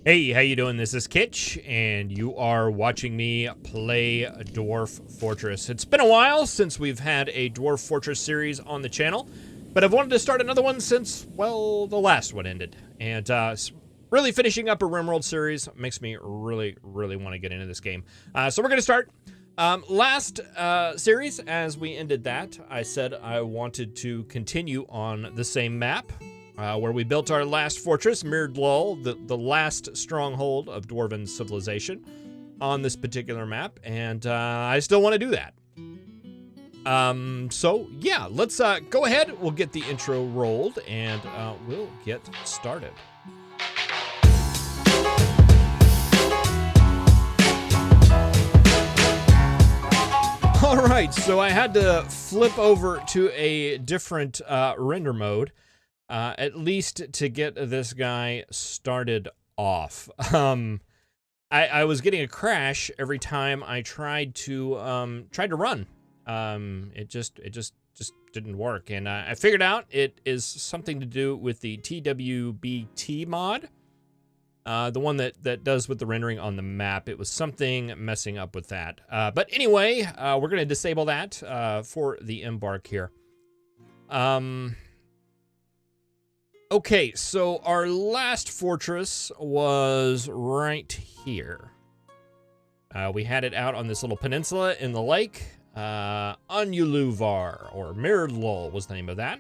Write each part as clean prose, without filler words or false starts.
Hey, how you doing? This is Kitch, and you are watching me play Dwarf Fortress. It's been a while since we've had a Dwarf Fortress series on the channel, but I've wanted to start another one since, well, the last one ended. And really finishing up a RimWorld series makes me really want to get into this game. So we're going to start. Last series, as we ended that, I said I wanted to continue on the same map. Where we built our last fortress, Myrdlul, the last stronghold of Dwarven civilization on this particular map, and I still want to do that. So yeah, let's go ahead. We'll get the intro rolled, and we'll get started. All right, so I had to flip over to a different render mode. At least to get this guy started off. I was getting a crash every time I tried to run. It just didn't work, and I figured out it is something to do with the TWBT mod, the one that does with the rendering on the map. It was something messing up with that. But anyway, we're gonna disable that for the Embark here. Okay, so our last fortress was right here. We had it out on this little peninsula in the lake. Onuluvar, or Myrdlul was the name of that.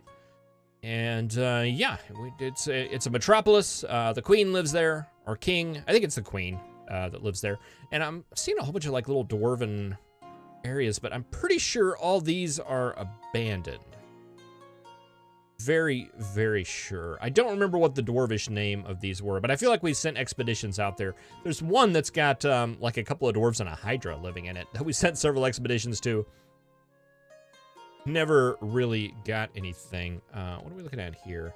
And yeah, it's a metropolis. The queen lives there, or king. I think it's the queen that lives there. And I'm seeing a whole bunch of like little dwarven areas, but I'm pretty sure all these are abandoned. Very sure. I don't remember what the dwarvish name of these were, but I feel like we sent expeditions out there. There's one that's got like a couple of dwarves and a hydra living in it that we sent several expeditions to. Never really got anything. What are we looking at here?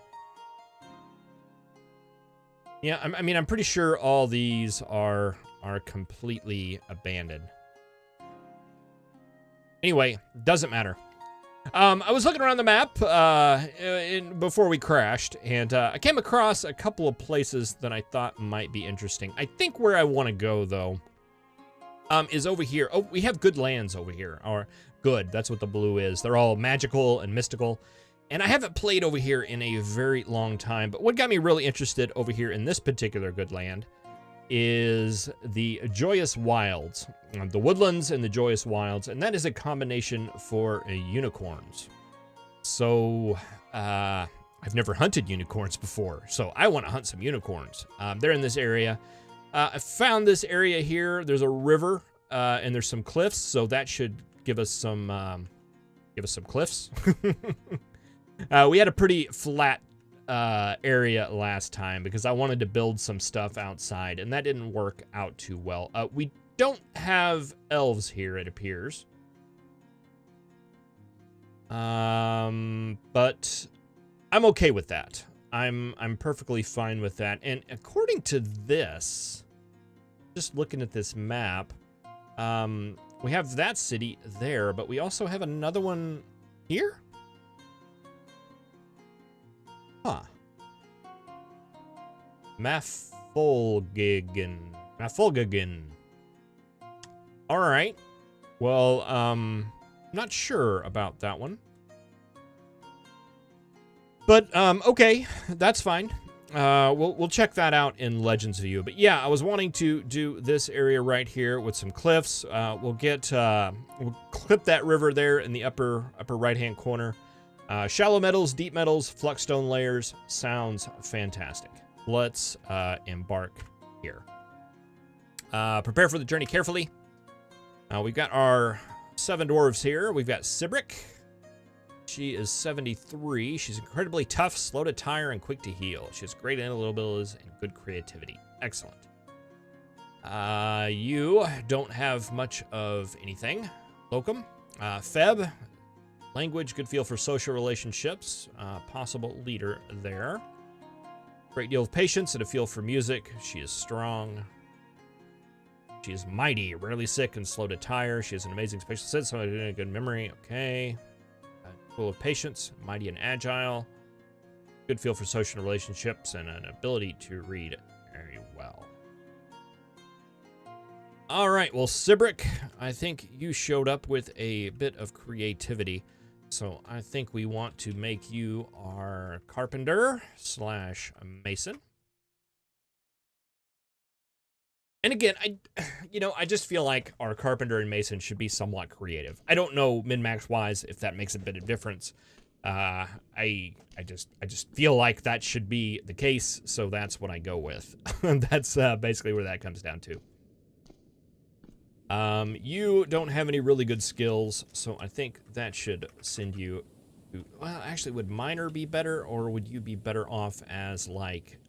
Yeah, I mean, I'm pretty sure all these are completely abandoned. Anyway, doesn't matter. I was looking around the map before we crashed, and I came across a couple of places that I thought might be interesting. I think where I want to go, though, is over here. Oh, we have good lands over here. Or good, that's what the blue is. They're all magical and mystical. And I haven't played over here in a very long time, but what got me really interested over here in this particular good land is the Joyous Wilds, the woodlands and the Joyous Wilds, and that is a combination for unicorns. So I've never hunted unicorns before, so I want to hunt some unicorns. They're in this area. I found this area here. There's a river and there's some cliffs, so that should give us some cliffs. We had a pretty flat area last time because I wanted to build some stuff outside, and that didn't work out too well. We don't have elves here, it appears. But I'm okay with that. I'm perfectly fine with that. And according to this, just looking at this map, we have that city there, but we also have another one here? Huh. Maffolgagen. All right. Well, not sure about that one. But, okay, that's fine. We'll check that out in Legends View. But yeah, I was wanting to do this area right here with some cliffs. We'll clip that river there in the upper right-hand corner. Shallow metals, deep metals, flux stone layers. Sounds fantastic. Let's embark here. Prepare for the journey carefully. We've got our 7 dwarves here. We've got Sibrick. She is 73. She's incredibly tough, slow to tire, and quick to heal. She has great analytical abilities and good creativity. Excellent. You don't have much of anything. Locum. Feb. Language, good feel for social relationships. Possible leader there. Great deal of patience and a feel for music. She is strong. She is mighty, rarely sick, and slow to tire. She has an amazing spatial sense, so a good memory. Okay. Full of patience, mighty and agile. Good feel for social relationships and an ability to read very well. All right, well, Sibrick, I think you showed up with a bit of creativity. So I think we want to make you our carpenter slash mason. And again, I just feel like our carpenter and mason should be somewhat creative. I don't know min-max wise if that makes a bit of difference. I just feel like that should be the case, so that's what I go with. That's basically where that comes down to. You don't have any really good skills, so I think that should send you to, well, actually, would miner be better, or would you be better off as, like,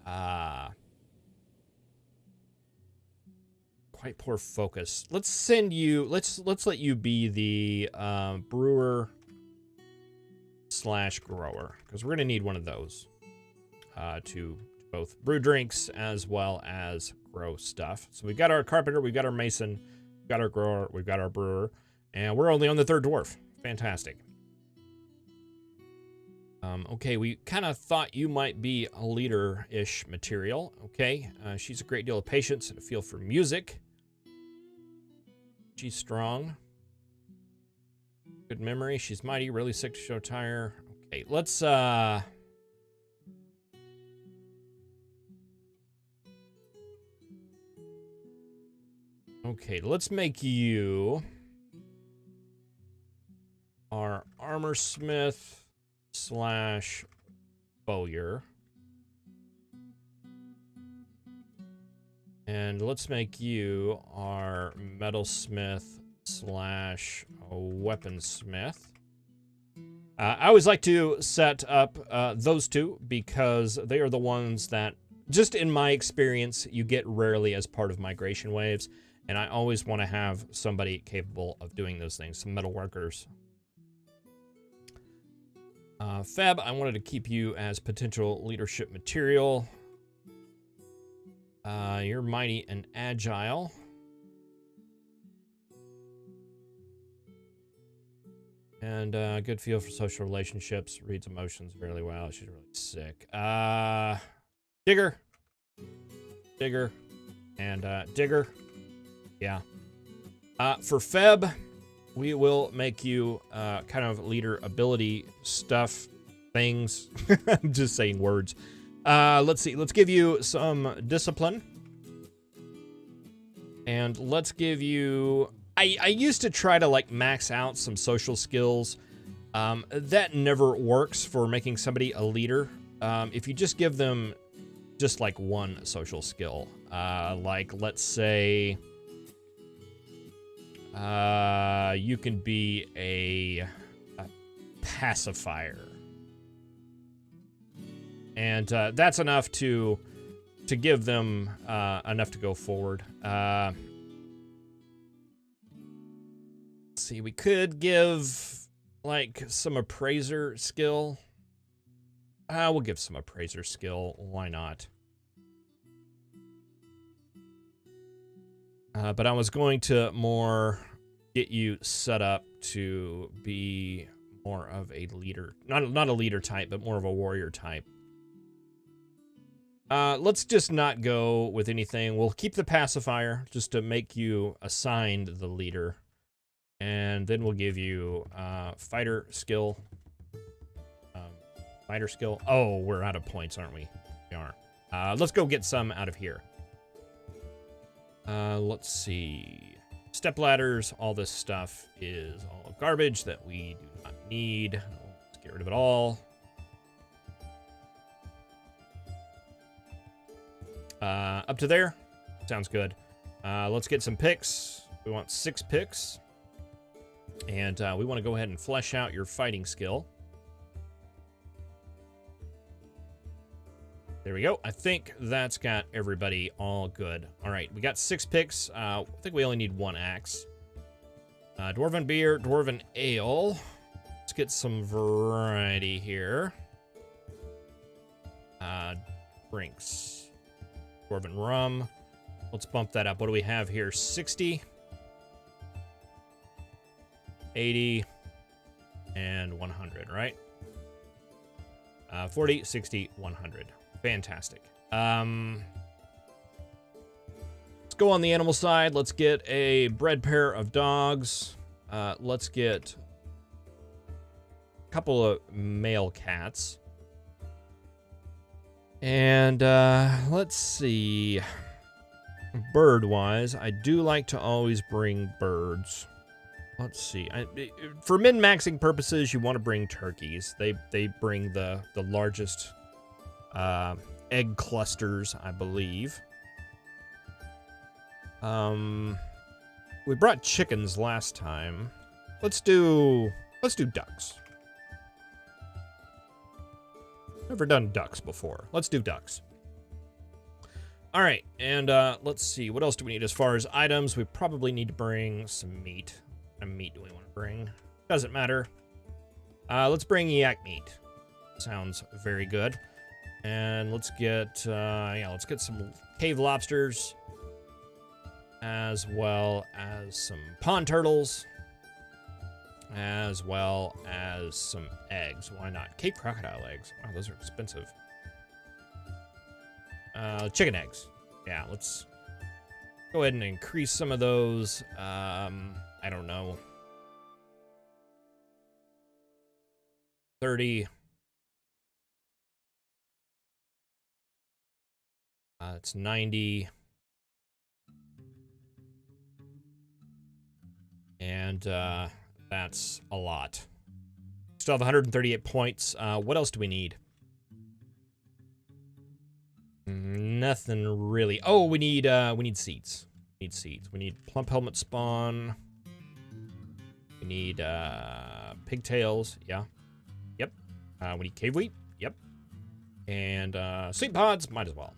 quite poor focus. Let's send you, let's let you be the, brewer slash grower, because we're gonna need one of those, to both brew drinks as well as grow stuff. So we've got our carpenter, we've got our mason, we've got our grower, we've got our brewer, and we're only on the third dwarf. Fantastic. Okay, we kind of thought you might be a leader-ish material. Okay, she's a great deal of patience and a feel for music. She's strong. Good memory. She's mighty, really sick to show tire. Okay, let's, okay, let's make you our armor smith slash bowyer. And let's make you our metalsmith slash weaponsmith. I always like to set up those two because they are the ones that, just in my experience, you get rarely as part of migration waves. And I always want to have somebody capable of doing those things, some metal workers. Feb, I wanted to keep you as potential leadership material. You're mighty and agile. And good feel for social relationships. Reads emotions really well. She's really sick. Digger. Digger. And Digger. Yeah. For Feb, we will make you kind of leader ability stuff, things. I'm just saying words. Let's see. Let's give you some discipline. And let's give you... I used to try to, like, max out some social skills. That never works for making somebody a leader. If you just give them just, like, one social skill. Like, let's say... you can be a pacifier. And that's enough to give them enough to go forward. Let's see, we could give like some appraiser skill. We'll give some appraiser skill. Why not? But I was going to more get you set up to be more of a leader. Not a leader type, but more of a warrior type. Let's just not go with anything. We'll keep the pacifier just to make you assigned the leader. And then we'll give you fighter skill. Fighter skill. Oh, we're out of points, aren't we? We are. Let's go get some out of here. Let's see. Step ladders, all this stuff is all garbage that we do not need. Let's get rid of it all. Up to there. Sounds good. Let's get some picks. We want 6 picks. And we want to go ahead and flesh out your fighting skill. There we go. I think that's got everybody all good. All right, we got 6 picks. I think we only need 1 axe. Dwarven beer, dwarven ale. Let's get some variety here. Drinks. Dwarven rum. Let's bump that up. What do we have here? 60. 80 and 100, right? 40, 60, 100. Fantastic. Let's go on the animal side. Let's get a bred pair of dogs. Let's get a couple of male cats. And let's see. Bird-wise, I do like to always bring birds. Let's see. For min-maxing purposes, you want to bring turkeys. They bring the largest egg clusters, I believe. We brought chickens last time. Let's do ducks. Never done ducks before. Let's do ducks. All right, and let's see. What else do we need as far as items? We probably need to bring some meat. What kind of meat do we want to bring? Doesn't matter. Let's bring yak meat. Sounds very good. And let's get let's get some cave lobsters, as well as some pond turtles, as well as some eggs. Why not? Cave crocodile eggs. Wow, those are expensive. Chicken eggs. Yeah, let's go ahead and increase some of those. I don't know. 30. It's 90. And that's a lot. Still have 138 points. What else do we need? Nothing really. Oh, we need seeds. We need seeds. We need plump helmet spawn. We need pigtails. Yeah. Yep. We need cave wheat. Yep. And seed pods. Might as well.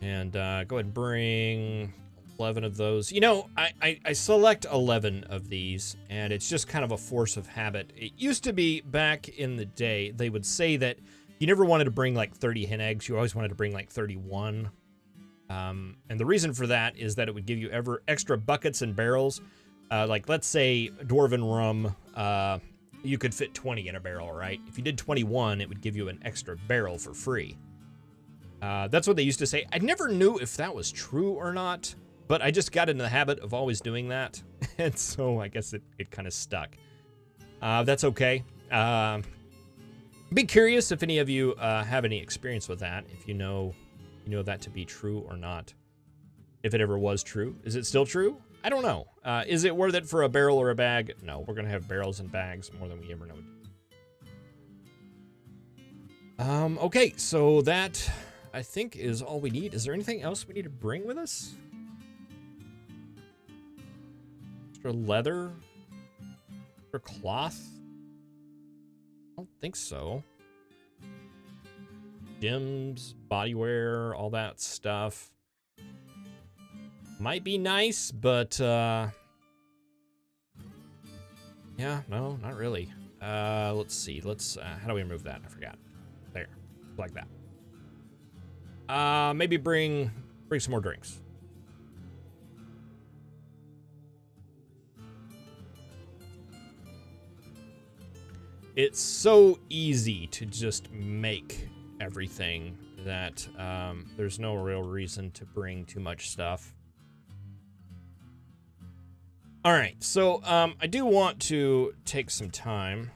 And go ahead and bring 11 of those. You know, I select 11 of these, and it's just kind of a force of habit. It used to be back in the day, they would say that you never wanted to bring like 30 hen eggs. You always wanted to bring like 31. And the reason for that is that it would give you extra buckets and barrels. Like, let's say Dwarven rum, you could fit 20 in a barrel, right? If you did 21, it would give you an extra barrel for free. That's what they used to say. I never knew if that was true or not, but I just got into the habit of always doing that. And so I guess it kind of stuck. That's okay. Be curious if any of you have any experience with that, if you know that to be true or not. If it ever was true. Is it still true? I don't know. Is it worth it for a barrel or a bag? No, we're going to have barrels and bags more than we ever know. Okay, so that, I think, is all we need. Is there anything else we need to bring with us? Extra leather? Extra cloth? I don't think so. Gems, bodywear, all that stuff. Might be nice, but yeah, no, not really. Let's see. Let's how do we remove that? I forgot. There. Like that. Maybe bring some more drinks. It's so easy to just make everything that there's no real reason to bring too much stuff. All right, so I do want to take some time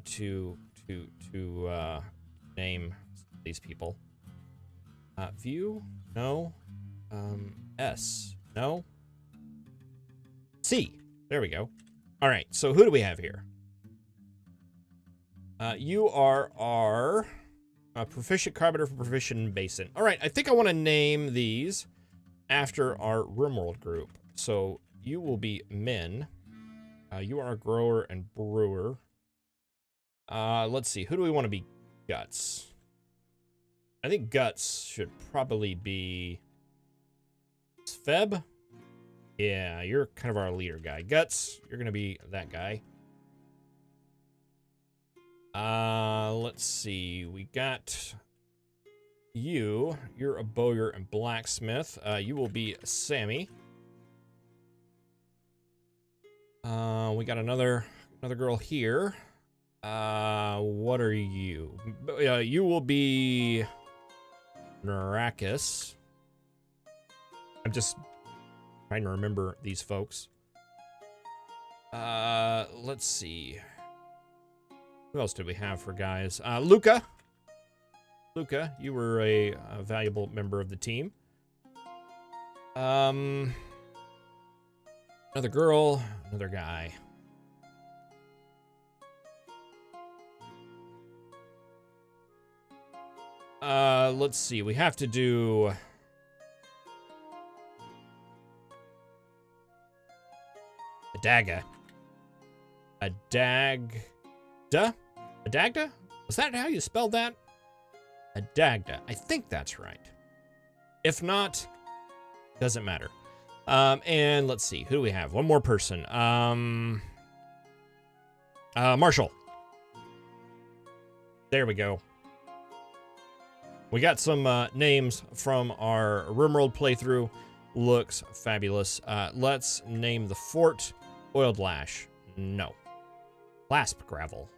to name these people. View, no. S, no. C, there we go. All right, so who do we have here? You are our proficient carpenter for proficient basin. All right, I think I want to name these after our RimWorld group. So you will be Min. You are a grower and brewer. Let's see, who do we want to be? Guts. I think Guts should probably be Sveb. Yeah, you're kind of our leader guy. Guts, you're going to be that guy. Let's see. We got you. You're a bowyer and blacksmith. You will be Sammy. We got another girl here. What are you? You will be Narakis. I'm just trying to remember these folks. Let's see. Who else did we have for guys? Luca. Luca, you were a valuable member of the team. Another girl, another guy. Let's see. We have to do Adagda. Adagda? Was that how you spelled that? Adagda. I think that's right. If not, doesn't matter. And let's see. Who do we have? One more person. Marshall. There we go. We got some names from our RimWorld playthrough. Looks fabulous. Let's name the fort Oiled Lash. No. Clasp Gravel.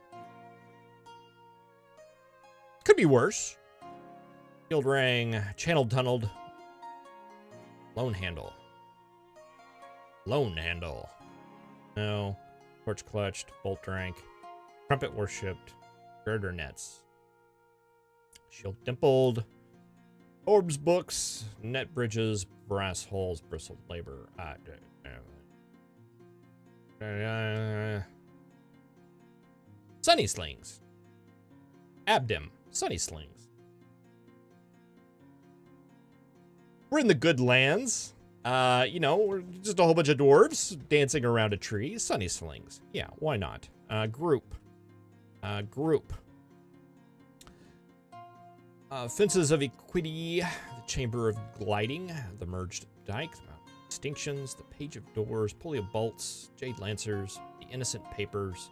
Could be worse. Field Rang. Channeled Tunneled. Lone Handle. Lone Handle. No. Torch Clutched. Bolt Drank. Trumpet Worshipped. Girder Nets. Shield Dimpled. Orbs Books. Net Bridges. Brass Holes. Bristled Labor. Sunny Slings. Adbim. Sunny Slings. We're in the good lands. You know, we're just a whole bunch of dwarves dancing around a tree. Sunny Slings. Yeah, why not? Group. Fences of Equity. The Chamber of Gliding. The Merged Dike. Extinctions. The Page of Doors. Pulley of Bolts. Jade Lancers. The Innocent Papers.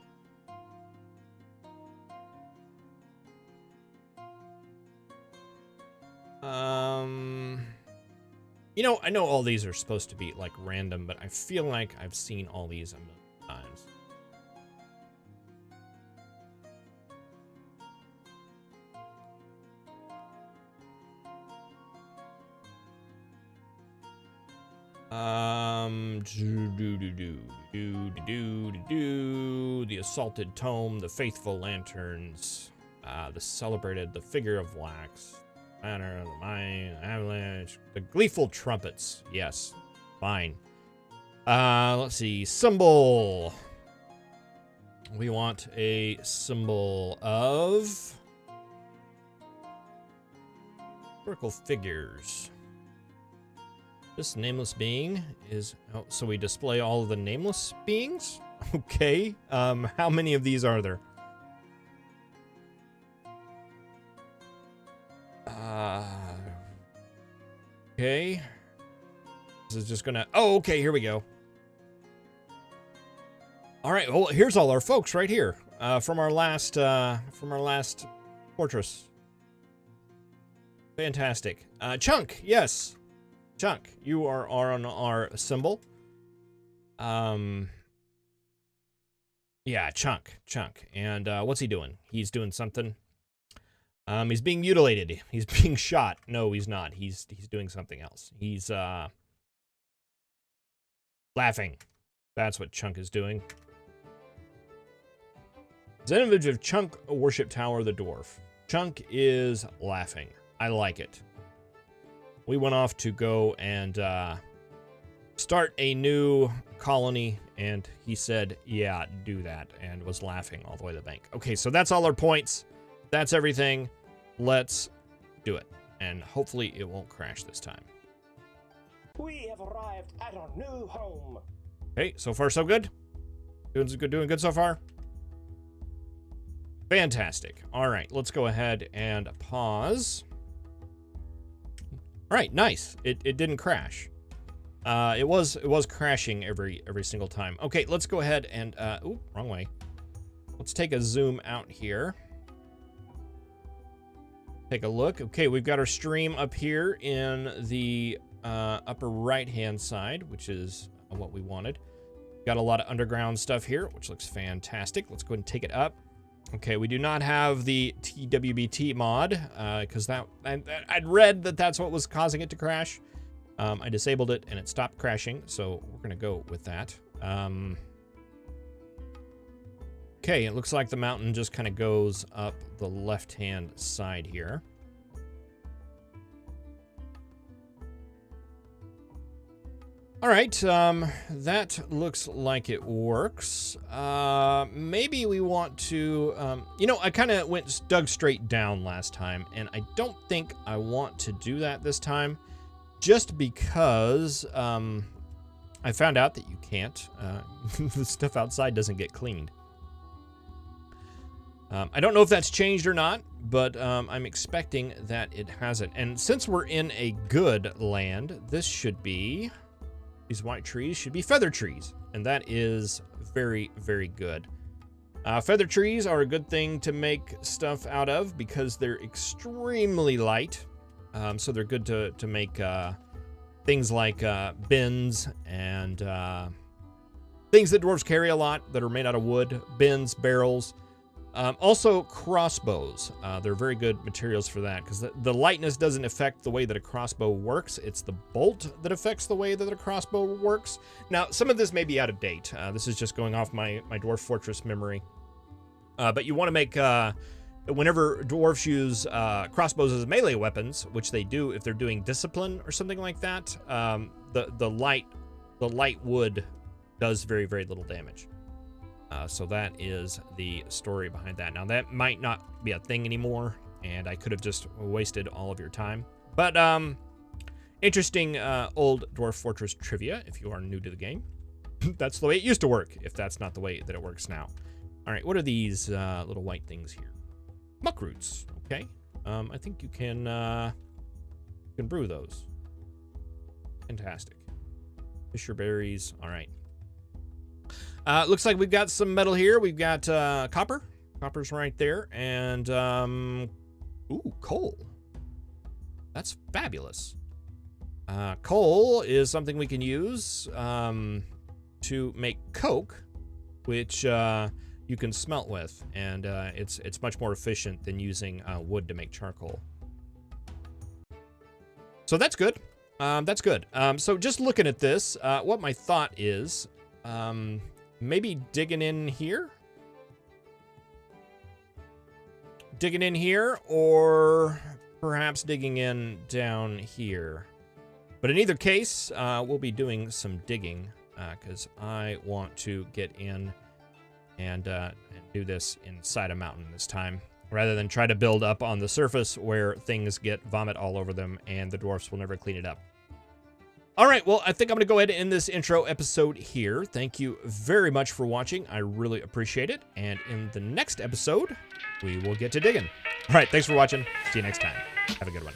You know, I know all these are supposed to be, like, random, but I feel like I've seen all these a million times. The Assaulted Tome, the Faithful Lanterns, the Celebrated, the Figure of Wax, Banner, the Mine, Avalanche, the Gleeful Trumpets. Yes, fine. Let's see, symbol. We want a symbol of historical figures. This nameless being is, oh, so we display all of the nameless beings? Okay. How many of these are there? Okay. This is just gonna, oh, okay, here we go. All right, well, here's all our folks right here, from our last fortress. Fantastic. Chunk, yes. Chunk, you are on our symbol. Yeah, Chunk. And what's he doing? He's doing something. He's being mutilated. He's being shot. No, he's not. He's doing something else. He's laughing. That's what Chunk is doing. It's an image of Chunk Worship Tower, the dwarf. Chunk is laughing. I like it. We went off to go and start a new colony, and he said, yeah, do that, and was laughing all the way to the bank. Okay, so that's all our points. That's everything. Let's do it, and hopefully it won't crash this time. We have arrived at our new home. Okay, so far so good? Doing good so far? Fantastic. All right, let's go ahead and pause. All right, nice. It didn't crash. It was crashing every single time. Okay, let's go ahead and ooh, wrong way. Let's take a zoom out here. Take a look. Okay, we've got our stream up here in the upper right-hand side, which is what we wanted. Got a lot of underground stuff here, which looks fantastic. Let's go ahead and take it up. Okay, we do not have the TWBT mod, because I'd read that that's what was causing it to crash. I disabled it and it stopped crashing, so we're gonna go with that. Okay, it looks like the mountain just kind of goes up the left-hand side here. All right, that looks like it works. Maybe we want to, you know, I kind of dug straight down last time, and I don't think I want to do that this time, just because I found out that you can't. The stuff outside doesn't get cleaned. I don't know if that's changed or not, but I'm expecting that it hasn't. And since we're in a good land, this should be... These white trees should be feather trees, and that is very, very good. Feather trees are a good thing to make stuff out of because they're extremely light. So they're good to make things like bins and things that dwarves carry a lot that are made out of wood, bins, barrels. Also crossbows. They're very good materials for that because the lightness doesn't affect the way that a crossbow works. It's the bolt that affects the way that a crossbow works. Now, some of this may be out of date. This is just going off my Dwarf Fortress memory. But you want to make, whenever dwarves use crossbows as melee weapons, which they do if they're doing discipline or something like that, the light wood does very, very little damage. So that is the story behind that. Now, that might not be a thing anymore, and I could have just wasted all of your time. But interesting old Dwarf Fortress trivia if you are new to the game. That's the way it used to work, if that's not the way that it works now. All right, what are these little white things here? Muck roots, okay. I think you can brew those. Fantastic. Fisher berries, all right. Looks like we've got some metal here. We've got copper. Copper's right there. And, ooh, coal. That's fabulous. Coal is something we can use to make coke, which you can smelt with. And it's much more efficient than using wood to make charcoal. So that's good. That's good. So just looking at this, what my thought is... maybe digging in here? Digging in here, or perhaps digging in down here. But in either case, we'll be doing some digging, because I want to get in and do this inside a mountain this time, rather than try to build up on the surface where things get vomit all over them and the dwarfs will never clean it up. All right, well, I think I'm going to go ahead and end this intro episode here. Thank you very much for watching. I really appreciate it. And in the next episode, we will get to digging. All right, thanks for watching. See you next time. Have a good one.